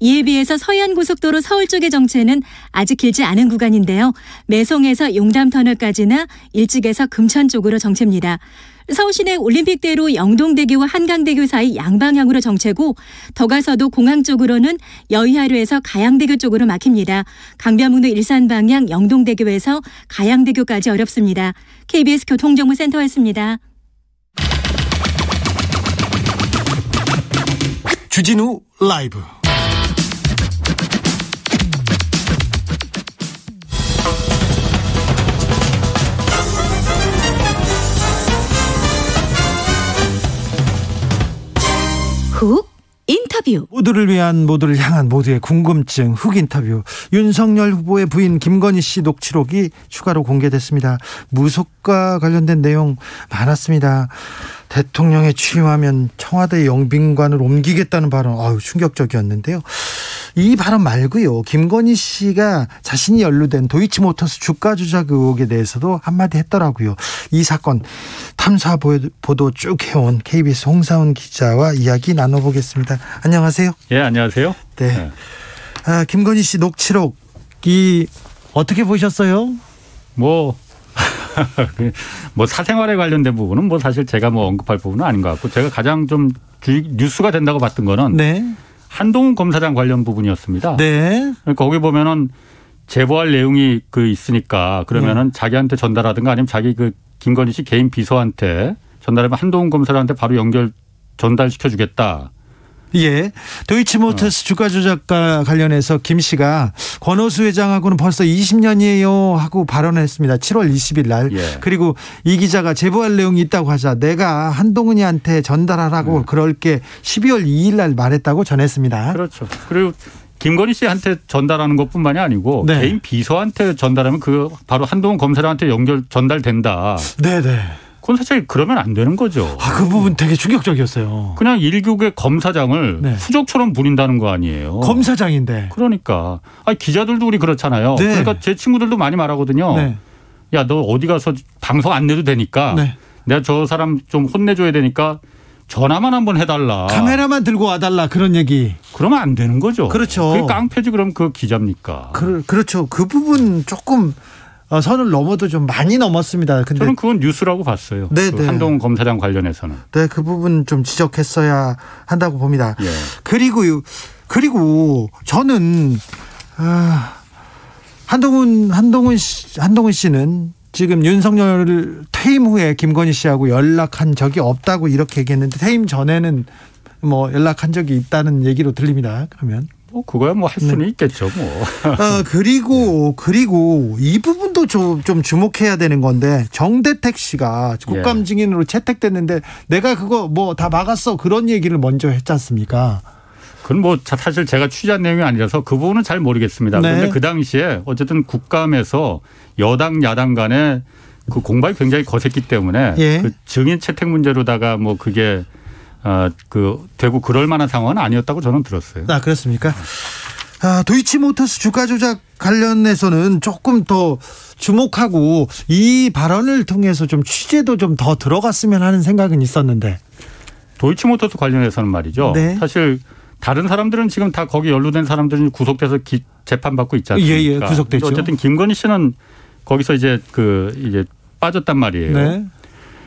이에 비해서 서해안고속도로 서울 쪽의 정체는 아직 길지 않은 구간인데요. 매송에서 용담터널까지나 일찍에서 금천 쪽으로 정체입니다. 서울시내 올림픽대로 영동대교와 한강대교 사이 양방향으로 정체고 더 가서도 공항 쪽으로는 여의하류에서 가양대교 쪽으로 막힙니다. 강변북로 일산 방향 영동대교에서 가양대교까지 어렵습니다. KBS 교통정보센터였습니다. 주진우 라이브. 훅 인터뷰. 모두를 위한, 모두를 향한, 모두의 궁금증 훅 인터뷰. 윤석열 후보의 부인 김건희 씨 녹취록이 추가로 공개됐습니다. 무속과 관련된 내용 많았습니다. 대통령에 취임하면 청와대 영빈관을 옮기겠다는 발언, 충격적이었는데요. 이 발언 말고요, 김건희 씨가 자신이 연루된 도이치모터스 주가 조작 의혹에 대해서도 한마디 했더라고요. 이 사건 탐사 보도 쭉 해온 KBS 홍사훈 기자와 이야기 나눠보겠습니다. 안녕하세요. 예, 안녕하세요. 네. 김건희 씨 녹취록이 어떻게 보셨어요? 뭐 사생활에 관련된 부분은 사실 제가 언급할 부분은 아닌 것 같고, 제가 가장 좀 뉴스가 된다고 봤던 거는 네. 한동훈 검사장 관련 부분이었습니다. 네. 그러니까 거기 보면은 제보할 내용이 있으니까 그러면은 자기한테 전달하든가 아니면 자기 김건희 씨 개인 비서한테 전달하면 한동훈 검사장한테 바로 전달시켜 주겠다. 예, 도이치모터스 주가 조작과 관련해서 김 씨가 권오수 회장하고는 벌써 20년이에요 하고 발언했습니다. 7월 20일 날. 예. 그리고 이 기자가 제보할 내용이 있다고 하자 내가 한동훈이한테 전달하라고 그럴게 12월 2일 날 말했다고 전했습니다. 그렇죠. 그리고 김건희 씨한테 전달하는 것뿐만이 아니고 네. 개인 비서한테 전달하면 바로 한동훈 검사장한테 전달된다. 네네. 그건 사실 그러면 안 되는 거죠. 그 부분 되게 충격적이었어요. 그냥 1국의 검사장을 네. 수족처럼 부린다는 거 아니에요. 검사장인데. 그러니까. 기자들도 우리 그렇잖아요. 네. 그러니까 제 친구들도 많이 말하거든요. 네. 야, 너 어디 가서 방송 안 내도 되니까 네. 내가 저 사람 좀 혼내줘야 되니까 전화만 한번 해달라. 카메라만 들고 와달라, 그런 얘기. 그러면 안 되는 거죠. 그렇죠. 그게 깡패지 그럼 그 기자입니까? 그렇죠. 그 부분 조금 선을 넘어도 좀 많이 넘었습니다. 근데 저는 그건 뉴스라고 봤어요. 네, 네. 한동훈 검사장 관련해서는. 네, 그 부분 좀 지적했어야 한다고 봅니다. 예. 그리고 저는 한동훈 씨는 지금 윤석열 퇴임 후에 김건희 씨하고 연락한 적이 없다고 이렇게 얘기했는데, 퇴임 전에는 연락한 적이 있다는 얘기로 들립니다. 그러면. 그거야 할 수는 네. 있겠죠, 그리고 이 부분도 좀 주목해야 되는 건데, 정대택 씨가 국감 증인으로 채택됐는데 내가 그거 다 막았어, 그런 얘기를 먼저 했지 않습니까? 그건 사실 제가 취재한 내용이 아니라서 그 부분은 잘 모르겠습니다. 네. 그런데 그 당시에 어쨌든 국감에서 여당 야당 간에 그 공방이 굉장히 거셌기 때문에 그 증인 채택 문제로다가 그게 되고 그럴 만한 상황은 아니었다고 저는 들었어요. 그렇습니까? 도이치모터스 주가 조작 관련해서는 조금 더 주목하고 이 발언을 통해서 좀 취재도 좀 더 들어갔으면 하는 생각은 있었는데. 도이치모터스 관련해서는 말이죠. 네. 사실 다른 사람들은 지금 다 거기 연루된 사람들은 구속돼서 재판받고 있지 않습니까? 예, 구속됐죠. 어쨌든 김건희 씨는 거기서 이제 빠졌단 말이에요. 네.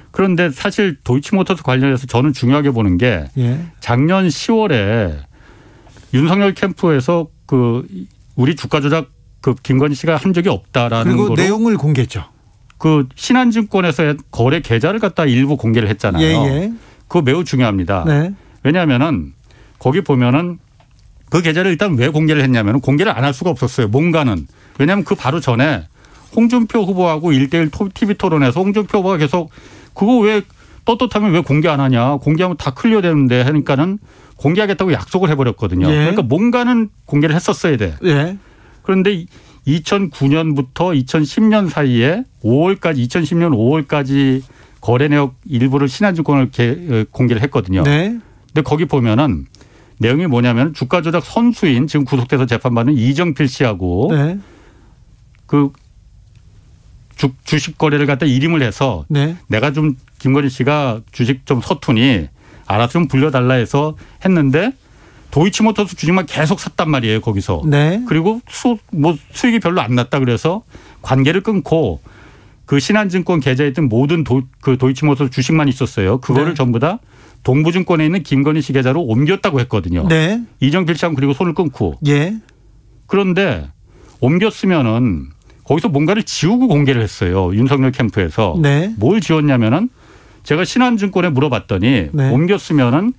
그런데 사실 도이치모터스 관련해서 저는 중요하게 보는 게 작년 10월에 윤석열 캠프에서 우리 주가 조작 김건희 씨가 한 적이 없다라는 그리고 거로 내용을 공개했죠. 신한증권에서 거래 계좌를 갖다 일부 공개를 했잖아요. 그거 매우 중요합니다. 네. 왜냐하면은 거기 보면은 그 계좌를 일단 왜 공개를 했냐면 공개를 안 할 수가 없었어요. 뭔가는. 왜냐하면 바로 전에 홍준표 후보하고 1대1 TV 토론에서 홍준표 후보가 계속 그거 왜 떳떳하면 왜 공개 안 하냐. 공개하면 다 클리어 되는데 하니까는 공개하겠다고 약속을 해버렸거든요. 그러니까 뭔가는 공개를 했었어야 돼. 그런데 2009년부터 2010년 사이에 2010년 5월까지 거래 내역 일부를 신한증권을 공개를 했거든요. 네. 근데 거기 보면은 내용이 뭐냐면 주가 조작 선수인 지금 구속돼서 재판받는 이정필 씨하고 네. 주식 거래를 갖다 이름을 해서 네. 내가 좀 김건희 씨가 주식 좀 서투니 알아서 좀 불려달라 해서 했는데 도이치모터스 주식만 계속 샀단 말이에요. 거기서. 네. 그리고 수익이 별로 안 났다 그래서 관계를 끊고 그 신한증권 계좌에 있던 모든 도이치모터스 주식만 있었어요. 그거를 네. 전부 다 동부증권에 있는 김건희 씨 계좌로 옮겼다고 했거든요. 네. 이정필 씨하고 그리고 손을 끊고. 예. 그런데 옮겼으면은 거기서 뭔가를 지우고 공개를 했어요. 윤석열 캠프에서. 네. 뭘 지웠냐면은 제가 신한증권에 물어봤더니 네. 옮겼으면은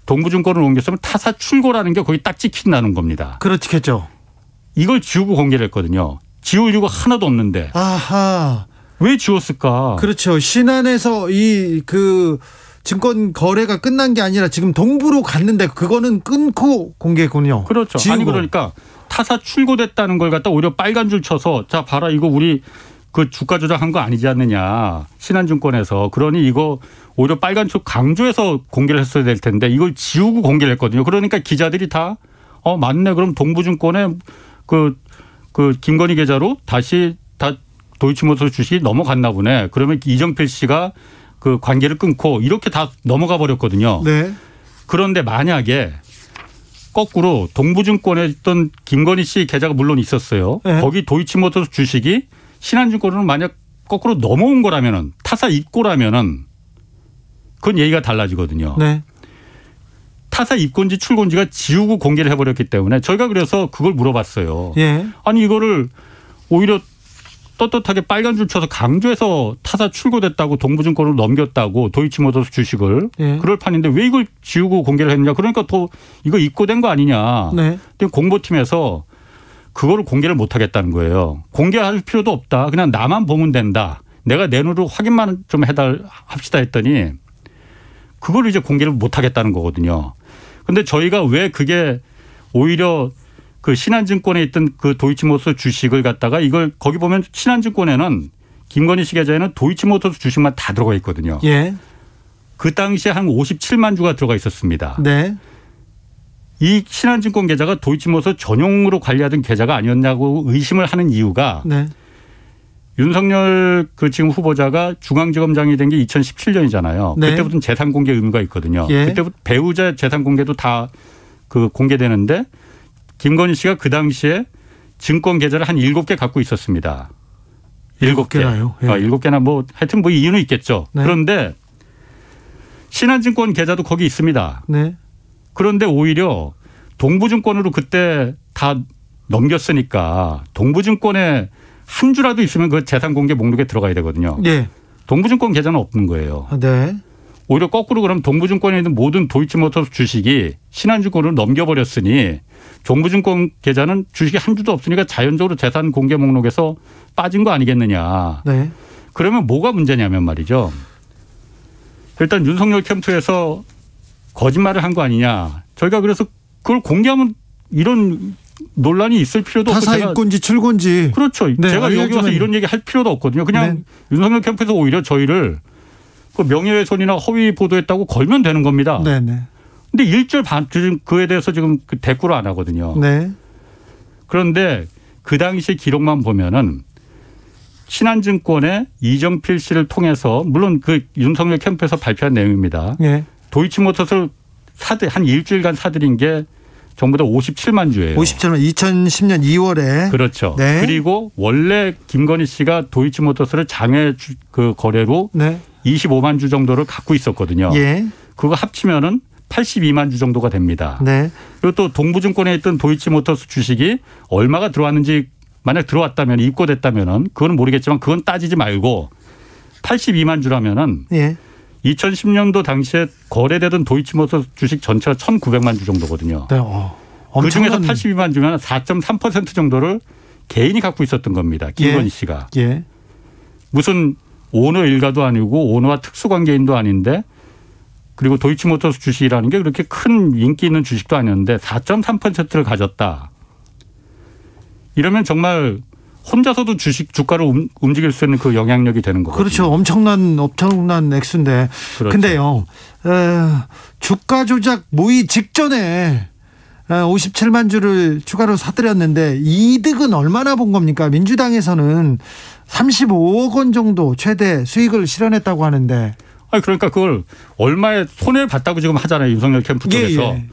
동부증권을 옮겼으면 타사 출고라는 게 거기 딱 찍힌다는 겁니다. 그렇겠죠. 이걸 지우고 공개를 했거든요. 지울 이유가 하나도 없는데. 아하. 왜 지웠을까? 그렇죠. 신한에서 증권 거래가 끝난 게 아니라 지금 동부로 갔는데 그거는 끊고 공개군요. 그렇죠. 지우고. 아니 그러니까 타사 출고됐다는 걸 갖다 오히려 빨간 줄 쳐서 자 봐라 이거 우리 그 주가 조작한 거 아니지 않느냐. 신한증권에서. 그러니 이거 오히려 빨간 줄 강조해서 공개를 했어야 될 텐데 이걸 지우고 공개를 했거든요. 그러니까 기자들이 다 맞네. 그럼 동부증권에 그 김건희 계좌로 다시 다 도이치모터스 주식이 넘어갔나 보네. 그러면 이정필 씨가 그 관계를 끊고 이렇게 다 넘어가 버렸거든요. 네. 그런데 만약에 거꾸로 동부증권에 있던 김건희 씨 계좌가 물론 있었어요. 네. 거기 도이치모터스 주식이 신한증권으로 만약 거꾸로 넘어온 거라면은 타사 입고라면은 그건 얘기가 달라지거든요. 네. 타사 입고인지 출고인지가 지우고 공개를 해버렸기 때문에 저희가 그래서 그걸 물어봤어요. 예. 아니 이거를 오히려 떳떳하게 빨간 줄 쳐서 강조해서 타사 출고됐다고 동부증권으로 넘겼다고 도이치모터스 주식을 예. 그럴 판인데 왜 이걸 지우고 공개를 했냐. 그러니까 또 이거 입고된 거 아니냐. 네. 근데 공보팀에서 그거를 공개를 못 하겠다는 거예요. 공개할 필요도 없다. 그냥 나만 보면 된다. 내가 내 눈으로 확인만 좀 합시다 했더니 그걸 이제 공개를 못 하겠다는 거거든요. 근데 저희가 왜 그게 오히려 그 신한증권에 있던 그 도이치모터스 주식을 갖다가 이걸 거기 보면 신한증권에는 김건희 씨 계좌에는 도이치모터스 주식만 다 들어가 있거든요. 예. 그 당시에 한 57만 주가 들어가 있었습니다. 네. 이 신한증권 계좌가 도이치모터스 전용으로 관리하던 계좌가 아니었냐고 의심을 하는 이유가 네. 윤석열 그 지금 후보자가 중앙지검장이 된 게 2017년이잖아요. 네. 그때부터는 재산 공개 의무가 있거든요. 예. 그때부터 배우자 재산 공개도 다 그 공개되는데 김건희 씨가 그 당시에 증권 계좌를 한 7개 갖고 있었습니다. 7개나요? 예. 7개나 뭐 하여튼 뭐 이유는 있겠죠. 네. 그런데 신한증권 계좌도 거기 있습니다. 네. 그런데 오히려 동부증권으로 그때 다 넘겼으니까 동부증권에 한 주라도 있으면 그 재산 공개 목록에 들어가야 되거든요. 네. 동부증권 계좌는 없는 거예요. 네. 오히려 거꾸로 그럼 동부증권에 있는 모든 도이치모터스 주식이 신한증권으로 넘겨버렸으니 동부증권 계좌는 주식이 한 주도 없으니까 자연적으로 재산 공개 목록에서 빠진 거 아니겠느냐. 네. 그러면 뭐가 문제냐면 말이죠. 일단 윤석열 캠프에서 거짓말을 한 거 아니냐. 저희가 그래서 그걸 공개하면 이런 논란이 있을 필요도 없고. 타사 입고인지 출고인지. 그렇죠. 네, 제가 여기 와서 이런 얘기 할 필요도 없거든요. 그냥 네. 윤석열 캠프에서 오히려 저희를 그 명예훼손이나 허위 보도했다고 걸면 되는 겁니다. 네네. 근데 일절 그에 대해서 지금 대꾸를 안 하거든요. 네. 그런데 그 당시 기록만 보면은 신한증권의 이정필 씨를 통해서 물론 그 윤석열 캠프에서 발표한 내용입니다. 네. 도이치모터스를 한 일주일간 사들인 게 전부 다 57만 주예요. 57만 2010년 2월에. 그렇죠. 네. 그리고 원래 김건희 씨가 도이치모터스를 장외 그 거래로 네. 25만 주 정도를 갖고 있었거든요. 예. 그거 합치면은 82만 주 정도가 됩니다. 네. 그리고 또 동부증권에 있던 도이치모터스 주식이 얼마가 들어왔는지 만약 들어왔다면 입고됐다면은 그건 모르겠지만 그건 따지지 말고 82만 주라면은 예. 2010년도 당시에 거래되던 도이치모터스 주식 전체가 1,900만 주 정도거든요. 네. 그중에서 82만 주면 4.3% 정도를 개인이 갖고 있었던 겁니다. 김건희 씨가. 예. 무슨 오너 일가도 아니고 오너와 특수관계인도 아닌데 그리고 도이치모터스 주식이라는 게 그렇게 큰 인기 있는 주식도 아니었는데 4.3%를 가졌다. 이러면 정말 혼자서도 주가를 움직일 수 있는 그 영향력이 되는 거거든요. 그렇죠. 엄청난 액수인데. 그렇죠. 근데요. 주가 조작 모의 직전에 57만 주를 추가로 사들였는데 이득은 얼마나 본 겁니까? 민주당에서는 35억 원 정도 최대 수익을 실현했다고 하는데. 아니 그러니까 그걸 얼마에 손해를 봤다고 지금 하잖아요. 윤석열 캠프 쪽에서. 예, 예.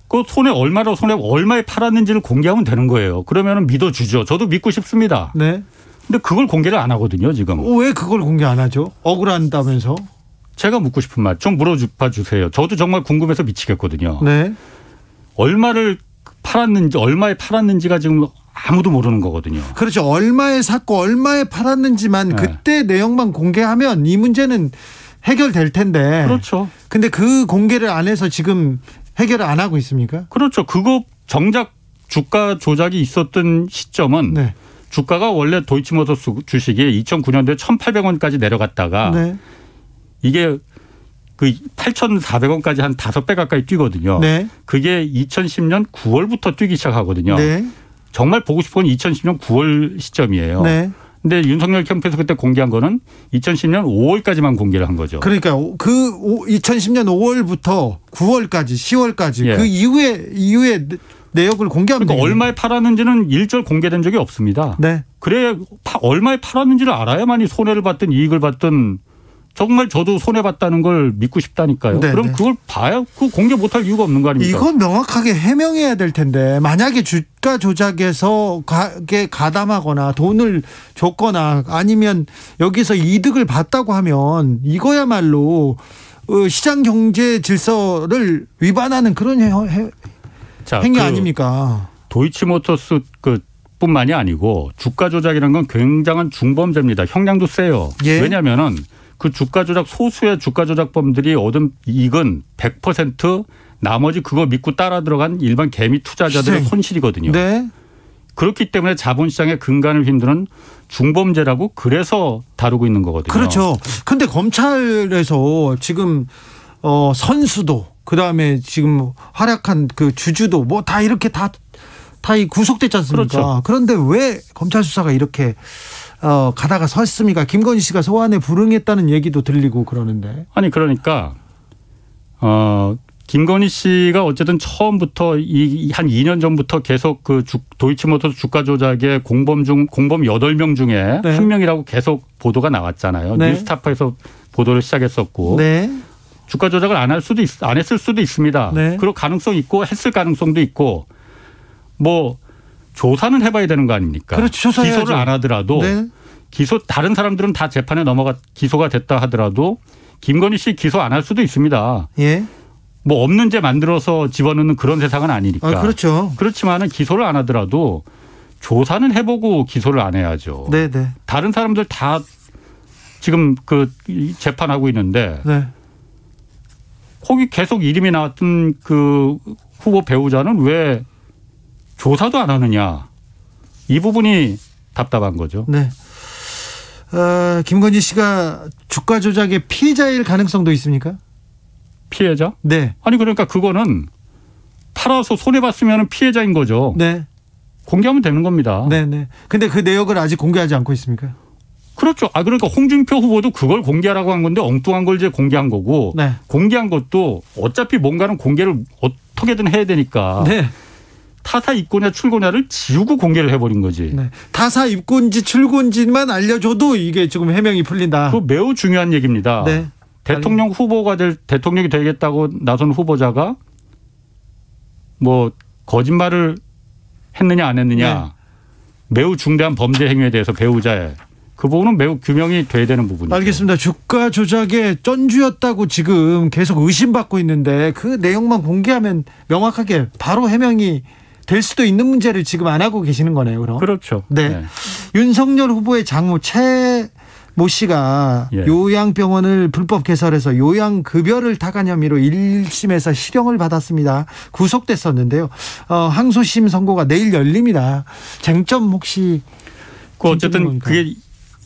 그 손에 얼마에 팔았는지를 공개하면 되는 거예요. 그러면 믿어주죠. 저도 믿고 싶습니다. 네. 근데 그걸 공개를 안 하거든요, 지금. 왜 그걸 공개 안 하죠? 억울한다면서? 제가 묻고 싶은 말 좀 물어봐 주세요. 저도 정말 궁금해서 미치겠거든요. 네. 얼마에 팔았는지가 지금 아무도 모르는 거거든요. 그렇죠. 얼마에 샀고 얼마에 팔았는지만 그때 내용만 공개하면 이 문제는 해결될 텐데. 그렇죠. 근데 그 공개를 안 해서 지금 해결을 안 하고 있습니까? 그렇죠. 그거 정작 주가 조작이 있었던 시점은 네. 주가가 원래 도이치모터스 주식이 2009년도에 1,800원까지 내려갔다가 네. 이게 그 8,400원까지 한 5배 가까이 뛰거든요. 네. 그게 2010년 9월부터 뛰기 시작하거든요. 네. 정말 보고 싶은 건 2010년 9월 시점이에요. 네. 근데 윤석열 캠프에서 그때 공개한 거는 2010년 5월까지만 공개를 한 거죠. 그러니까 그 2010년 5월부터 9월까지 10월까지 예. 그 이후에 내역을 공개하면 그러니까 얼마에 팔았는지는 일절 공개된 적이 없습니다. 네. 그래 얼마에 팔았는지를 알아야만이 손해를 봤든 이익을 봤든 정말 저도 손해봤다는 걸 믿고 싶다니까요. 네네. 그럼 그걸 봐야 그 공개 못할 이유가 없는 거 아닙니까? 이건 명확하게 해명해야 될 텐데 만약에 주가 조작에서 가담하거나 돈을 줬거나 아니면 여기서 이득을 봤다고 하면 이거야말로 시장 경제 질서를 위반하는 그런 행위 아닙니까? 도이치모터스 뿐만이 아니고 주가 조작이라는 건 굉장한 중범죄입니다. 형량도 세요. 예. 왜냐하면은 그 주가 조작 소수의 주가 조작범들이 얻은 이익은 100% 나머지 그거 믿고 따라 들어간 일반 개미 투자자들의 손실이거든요. 네. 그렇기 때문에 자본시장의 근간을 흔드는 중범죄라고 그래서 다루고 있는 거거든요. 그렇죠. 그런데 검찰에서 지금 선수도 그다음에 지금 활약한 그 주주도 뭐 다 이렇게 다 구속됐지 않습니까? 그렇죠. 그런데 왜 검찰 수사가 이렇게 가다가 섰습니까? 김건희 씨가 소환에 불응했다는 얘기도 들리고 그러는데. 아니 그러니까 김건희 씨가 어쨌든 처음부터 한 2년 전부터 계속 그 도이치모터스 주가 조작의 공범 8명 중에 네. 1명이라고 계속 보도가 나왔잖아요. 네. 뉴스타파에서 보도를 시작했었고. 네. 주가 조작을 안 했을 수도 있습니다. 네. 그럴 가능성이 있고 했을 가능성도 있고 뭐 조사는 해봐야 되는 거 아닙니까? 그렇죠. 기소를 안 하더라도 네. 다른 사람들은 다 재판에 기소가 됐다 하더라도 김건희 씨 기소 안 할 수도 있습니다. 예. 뭐 없는 죄 만들어서 집어넣는 그런 세상은 아니니까. 그렇죠. 그렇지만은 기소를 안 하더라도 조사는 해보고 기소를 안 해야죠. 네네. 다른 사람들 다 지금 재판하고 있는데 네. 거기 계속 이름이 나왔던 그 후보 배우자는 왜 조사도 안 하느냐. 이 부분이 답답한 거죠. 네. 김건희 씨가 주가 조작의 피해자일 가능성도 있습니까? 피해자? 네. 아니 그러니까 그거는 팔아서 손해봤으면 피해자인 거죠. 네. 공개하면 되는 겁니다. 네네. 근데 그 내역을 아직 공개하지 않고 있습니까? 그렇죠. 그러니까 홍준표 후보도 그걸 공개하라고 한 건데 엉뚱한 걸 이제 공개한 거고 네. 공개한 것도 어차피 뭔가는 공개를 어떻게든 해야 되니까 네. 타사 입고냐 출고냐를 지우고 공개를 해버린 거지. 네. 타사 입고인지 출고인지만 알려줘도 이게 지금 해명이 풀린다. 그거 매우 중요한 얘기입니다. 네. 대통령이 되겠다고 나선 후보자가 뭐 거짓말을 했느냐 안 했느냐 네. 매우 중대한 범죄 행위에 대해서 배우자의 그 부분은 매우 규명이 돼야 되는 부분이죠. 알겠습니다. 주가 조작의 쩐주였다고 지금 계속 의심받고 있는데 그 내용만 공개하면 명확하게 바로 해명이 될 수도 있는 문제를 지금 안 하고 계시는 거네요. 그럼. 그렇죠. 네. 네. 윤석열 후보의 장모 최모 씨가 예. 요양병원을 불법 개설해서 요양급여를 타간 혐의로 1심에서 실형을 받았습니다. 구속됐었는데요. 항소심 선고가 내일 열립니다. 쟁점 혹시 어쨌든 그게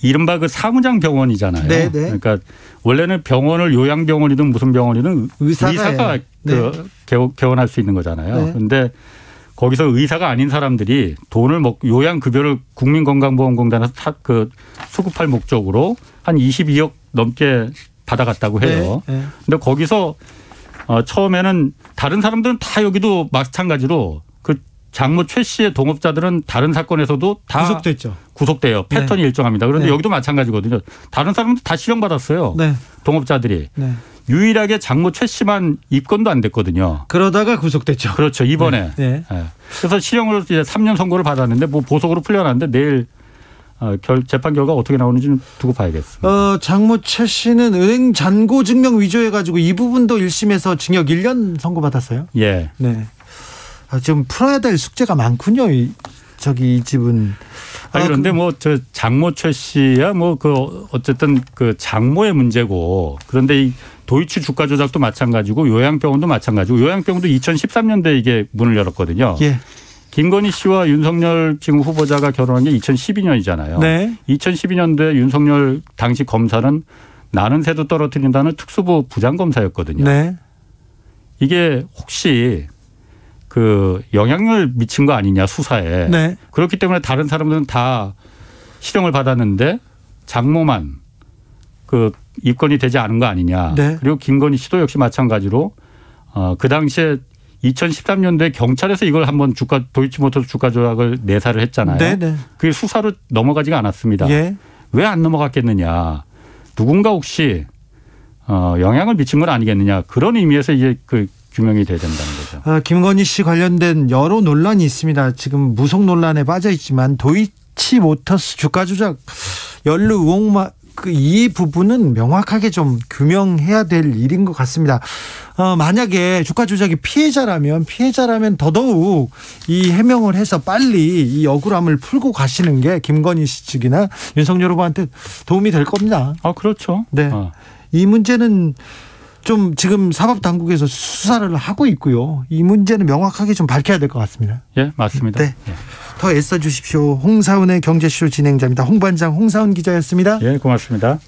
이른바 그 사무장 병원이잖아요. 네네. 그러니까 원래는 병원을 요양병원이든 무슨 병원이든 의사가 네. 개원할 수 있는 거잖아요. 그런데 네. 거기서 의사가 아닌 사람들이 돈을 요양급여를 국민건강보험공단에서 수급할 목적으로 한 22억 넘게 받아갔다고 해요. 그런데 네. 거기서 처음에는 다른 사람들은 다 여기도 마찬가지로 그 장모 최 씨의 동업자들은 다른 사건에서도 다 구속돼요. 패턴이 네. 일정합니다. 그런데 네. 여기도 마찬가지거든요. 다른 사람들 다 실형받았어요. 네. 동업자들이. 네. 유일하게 장모 최 씨만 입건도 안 됐거든요. 그러다가 구속됐죠. 그렇죠. 이번에. 네. 네. 그래서 실형으로 이제 3년 선고를 받았는데 뭐 보석으로 풀려났는데 내일 재판 결과 어떻게 나오는지는 두고 봐야겠습니다. 장모 최 씨는 은행 잔고 증명 위조해가지고 이 부분도 1심에서 징역 1년 선고받았어요. 예. 네. 좀 풀어야 될 숙제가 많군요. 이 집은. 그런데 저 장모 최 씨야 어쨌든 그 장모의 문제고, 그런데 이 도이치 주가 조작도 마찬가지고 요양병원도 마찬가지고, 요양병원도 2013년도에 이게 문을 열었거든요. 예. 김건희 씨와 윤석열 지금 후보자가 결혼한 게 2012년이잖아요. 네. 2012년도에 윤석열 당시 검사는 나는 새도 떨어뜨린다는 특수부 부장검사였거든요. 네. 이게 혹시 그 영향을 미친 거 아니냐 수사에. 네. 그렇기 때문에 다른 사람들은 다 실형을 받았는데 장모만 그 입건이 되지 않은 거 아니냐. 네. 그리고 김건희 씨도 역시 마찬가지로 그 당시에 2013년도에 경찰에서 이걸 한번 도이치모터스 주가 조작을 내사를 했잖아요. 네네. 그게 수사로 넘어가지가 않았습니다. 예. 왜 안 넘어갔겠느냐. 누군가 혹시 영향을 미친 건 아니겠느냐. 그런 의미에서 이제 그 규명이 돼야 된다는 거죠. 김건희 씨 관련된 여러 논란이 있습니다. 지금 무속 논란에 빠져 있지만 도이치모터스 주가 조작 연루 의혹 이 부분은 명확하게 좀 규명해야 될 일인 것 같습니다. 만약에 주가 조작이 피해자라면 더더욱 이 해명을 해서 빨리 이 억울함을 풀고 가시는 게 김건희 씨 측이나 윤석열 후보한테 도움이 될 겁니다. 그렇죠. 네. 이 문제는 좀 지금 사법당국에서 수사를 하고 있고요. 이 문제는 명확하게 좀 밝혀야 될 것 같습니다. 예, 맞습니다. 네. 예. 더 애써 주십시오. 홍사훈의 경제쇼 진행자입니다. 홍반장 홍사훈 기자였습니다. 예, 고맙습니다.